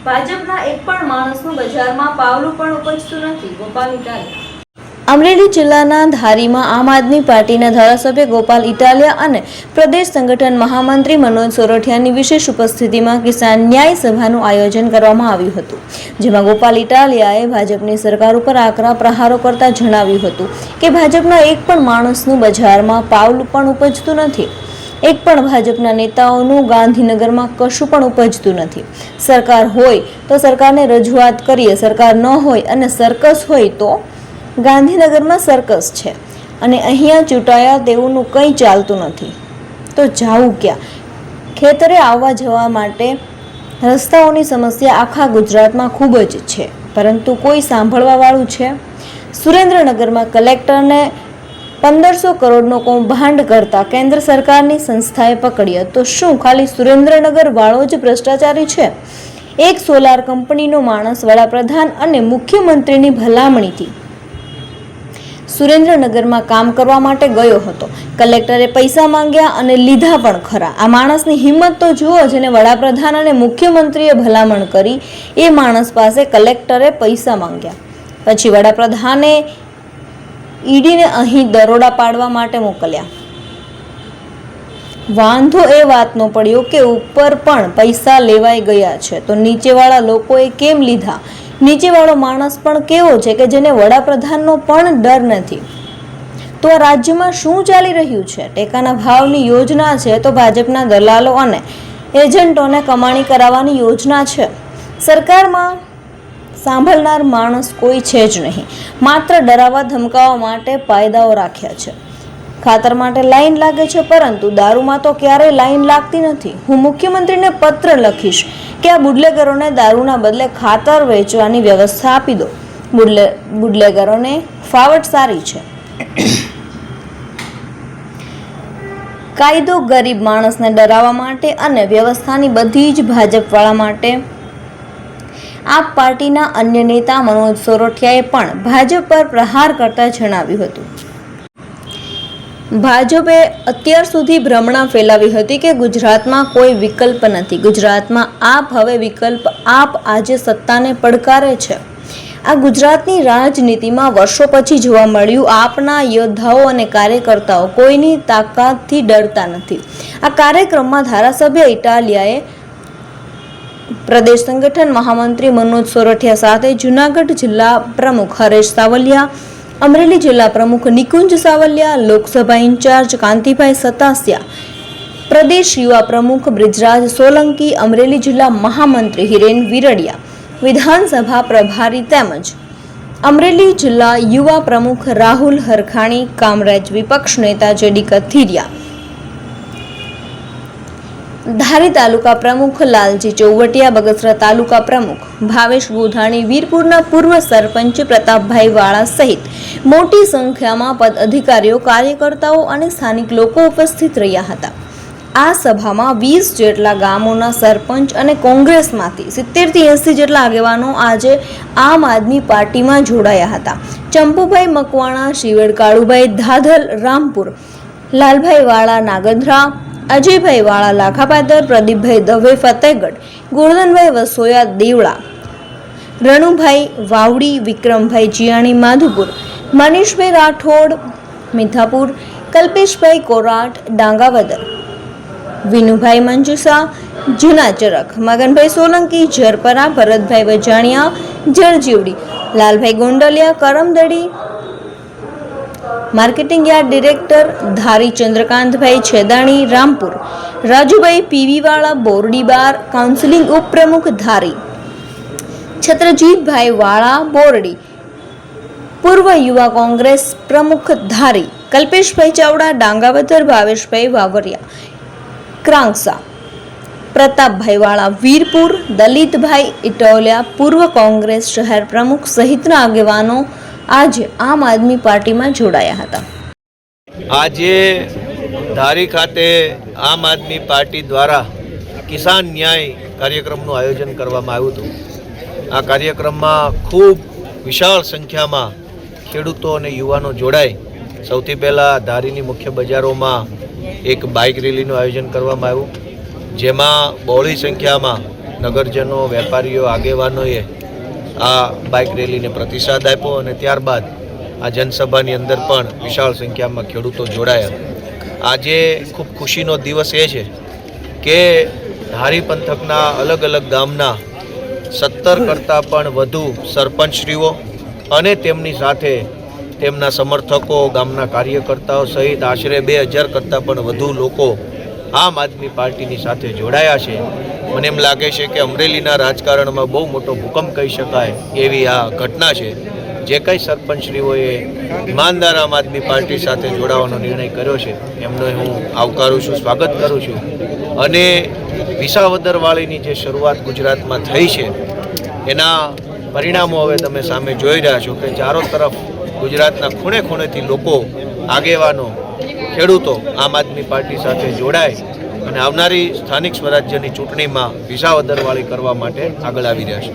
ભાજપના એક પણ માણસનું બજારમાં પાવલું પણ ઉપજતું નથી. ગોપાલ ઇટાલિયા. અમરેલી જિલ્લાના ધારીમાં આમ આદમી પાર્ટીના ધારાસભ્ય ગોપાલ ઇટાલિયા અને પ્રદેશ સંગઠન મહામંત્રી મનોજ સોરઠિયાની વિશેષ ઉપસ્થિતિમાં કિસાન ન્યાય સભાનું આયોજન કરવામાં આવ્યું હતું, જેમાં ગોપાલ ઇટાલિયાએ ભાજપની સરકાર ઉપર આકરા પ્રહારો કરતા જણાવ્યું હતું કે ભાજપના એક પણ માણસનું બજારમાં પાવલું પણ ઉપજતું નથી. એક પણ ભાજપના નેતાઓનું ગાંધીનગરમાં કશું પણ ઉપજતું નથી. સરકાર હોય તો સરકારને રજૂઆત કરીએ, સરકાર ન હોય અને સર્કસ હોય તો ગાંધીનગરમાં સર્કસ છે અને અહીંયા ચૂંટાયા તેઓનું કંઈ ચાલતું નથી તો જાવું ક્યાં? ખેતરે આવવા જવા માટે રસ્તાઓની સમસ્યા આખા ગુજરાતમાં ખૂબ જ છે, પરંતુ કોઈ સાંભળવાવાળું છે? સુરેન્દ્રનગરમાં કલેક્ટરને 1500 કરોડનો કૌભાંડ કરતા કેન્દ્ર સરકારની સંસ્થાએ પકડ્યા, તો શું ખાલી સુરેન્દ્રનગર વાળો જ ભ્રષ્ટાચારી છે? એક સોલાર કંપનીનો માણસ વડાપ્રધાન અને મુખ્યમંત્રીની ભલામણીથી સુરેન્દ્રનગરમાં કામ કરવા માટે ગયો હતો. કલેક્ટરે પૈસા માંગ્યા અને લીધા પણ ખરા. આ માણસની હિંમત તો જુઓ, જેને વડાપ્રધાન અને મુખ્યમંત્રીએ ભલામણ કરી એ માણસ પાસે કલેક્ટરે પૈસા માંગ્યા. પછી વડાપ્રધાને ઈડીને અહીં દરોડા પાડવા માટે મોકલ્યા. વાંધો એ વાતનો પડ્યો કે ઉપર પણ પૈસા લેવાઈ ગયા છે, તો નીચેવાળા લોકોએ કેમ લીધા? નીચેવાળો માણસ પણ કેવો છે કે જેને વડાપ્રધાનનો પણ ડર નથી? તો આ રાજ્યમાં શું ચાલી રહ્યું છે? ટેકાના ભાવની યોજના છે તો ભાજપના દલાલો અને એજન્ટોને કમાણી કરાવવાની યોજના છે. સરકારમાં સાંભળનાર માણસ કોઈ છે જ નહીં. માત્ર ડરાવવા ધમકાવવા માટે કાયદાઓ રાખ્યા છે. ખાતર માટે લાઈન લાગે છે, પરંતુ દારૂમાં તો ક્યારેય લાઈન લાગતી નથી. હું મુખ્યમંત્રીને પત્ર લખીશ કે આ બુડલેગરોને દારૂના બદલે ખાતર વેચવાની વ્યવસ્થા આપી દો. બુડલેગરોને ફાવટ સારી છે. કાયદો ગરીબ માણસને ડરાવવા માટે અને વ્યવસ્થાની બધી જ ભાજપવાળા માટે. આપ પાર્ટીના અન્ય નેતા મનોજ સોરઠિયાએ પણ ભાજપ પર પ્રહાર કરતા જણાવ્યું હતું, ભાજપે અત્યાર સુધી ભ્રમણા ફેલાવી હતી કે ગુજરાતમાં કોઈ વિકલ્પ નથી. ગુજરાતમાં આપ હવે વિકલ્પ આપ આજે સત્તાને પડકારે છે. આ ગુજરાતની રાજનીતિમાં વર્ષો પછી જોવા મળ્યું. આપના યોદ્ધાઓ અને કાર્યકર્તાઓ કોઈની તાકાતથી ડરતા નથી. આ કાર્યક્રમમાં ધારાસભ્ય ઇટાલિયાએ પ્રદેશ સંગઠન મહામંત્રી મનોજ સોરઠિયા સાથે જૂનાગઢ જિલ્લા પ્રમુખ હરેશ સાવલિયા, અમરેલી જિલ્લા પ્રમુખ નિકુંજ સાવલિયા, લોકસભા ઇન્ચાર્જ કાંતિભાઈ સતાસિયા, પ્રદેશ યુવા પ્રમુખ બ્રિજરાજ સોલંકી, અમરેલી જિલ્લા મહામંત્રી હિરેન વિરડિયા, વિધાનસભા પ્રભારી તેમજ અમરેલી જિલ્લા યુવા પ્રમુખ રાહુલ હરખાણી, કામરેજ વિપક્ષ નેતા જેડી કથિરિયા, ધારી તાલુકા પ્રમુખ લાલજી ચૌવટિયા, બગસરા તાલુકા પ્રમુખ ભાવેશ ગોધાણી, વીરપુરના પૂર્વ સરપંચ પ્રતાપભાઈ વાળા સહિત મોટી સંખ્યામાં પદ અધિકારીઓ, કાર્યકર્તાઓ અને સ્થાનિક લોકો ઉપસ્થિત રહ્યા હતા. આ સભામાં 20 જેટલા ગામોના સરપંચ અને કોંગ્રેસમાંથી 70 થી 80 જેટલા આગેવાનો આજે આમ આદમી પાર્ટીમાં જોડાયા હતા. ચંપુભાઈ મકવાણા, શિવેડ કાળુભાઈ ધાધલ રામપુર, લાલભાઈ વાળા નાગંદ્રા, અજયભાઈ વાળા લાખાપાદર, પ્રદીપભાઈ દવે ફતેહગઢ, ગોરધનભાઈ વસોયા દેવળા, રણુભાઈ વાવડી, વિક્રમભાઈ જીયાણી માધુપુર, મનીષભાઈ Rathod Mithapur, Kalpeshbhai Korat Dangavadar, Vinubhai Manjusa Juna Charakh, Maganbhai Solanki Zarpara, Bharatbhai Vajaniya Jarjivdi, Lalbhai Gondaliya Karamdadi, marketing yard director Dhari Chandrakantbhai Chhedani Rampur, Rajubhai પીવીવાળા બોરડીબાર, કાઉન્સિલિંગ ઉપપ્રમુખ ધારી છત્રજીતભાઈ વાળા બોરડી, પૂર્વ યુવા કોંગ્રેસ પ્રમુખ ધારી કલ્પેશભાઈ ચાવડા ડાંગાવદર, ભાવેશભાઈ વાવરિયા ક્રાંગસા, પ્રતાપભાઈ વાળા વીરપુર, દલિતભાઈ ઇટોલિયા પૂર્વ કોંગ્રેસ શહેર પ્રમુખ સહિતના આગેવાનો આજે આમ આદમી પાર્ટીમાં જોડાયા હતા. આજે ધારી ખાતે આમ આદમી પાર્ટી દ્વારા કિસાન ન્યાય કાર્યક્રમનું આયોજન કરવામાં આવ્યું હતું. આ કાર્યક્રમમાં ખૂબ વિશાળ સંખ્યામાં ખેડૂતો અને યુવાનો જોડાય. સૌથી પહેલાં ધારીની મુખ્ય બજારોમાં એક બાઇક રેલીનું આયોજન કરવામાં આવ્યું, જેમાં બહોળી સંખ્યામાં નગરજનો, વેપારીઓ, આગેવાનોએ આ બાઇક રેલીને પ્રતિસાદ આપ્યો અને ત્યારબાદ આ જનસભાની અંદર પણ વિશાળ સંખ્યામાં ખેડૂતો જોડાયા. આજે ખૂબ ખુશીનો દિવસ એ છે કે ધારી પંથકના અલગ અલગ ગામના 17 કરતાં પણ વધુ સરપંચશ્રીઓ અને તેમની સાથે તેમના સમર્થકો, ગામના કાર્યકર્તાઓ સહિત આશરે 2000 કરતાં પણ વધુ લોકો આમ આદમી પાર્ટીની સાથે જોડાયા છે. મને એમ લાગે છે કે અમરેલીના રાજકારણમાં બહુ મોટો ભૂકંપ કહી શકાય એવી આ ઘટના છે. જે કંઈ સરપંચશ્રીઓએ ઈમાનદાર આમ આદમી પાર્ટી સાથે જોડાવાનો નિર્ણય કર્યો છે એમનો હું આવકારું છું, સ્વાગત કરું છું. અને વિસાવદરવાળીની જે શરૂઆત ગુજરાતમાં થઈ છે એના પરિણામો હવે તમે સામે જોઈ રહ્યા છો કે ચારો તરફ ગુજરાતના ખૂણે ખૂણેથી લોકો, આગેવાનો, ખેડૂતો આમ આદમી પાર્ટી સાથે જોડાય અને આવનારી સ્થાનિક સ્વરાજ્યની ચૂંટણીમાં વિસાવદરવાળી કરવા માટે આગળ આવી રહ્યા છે.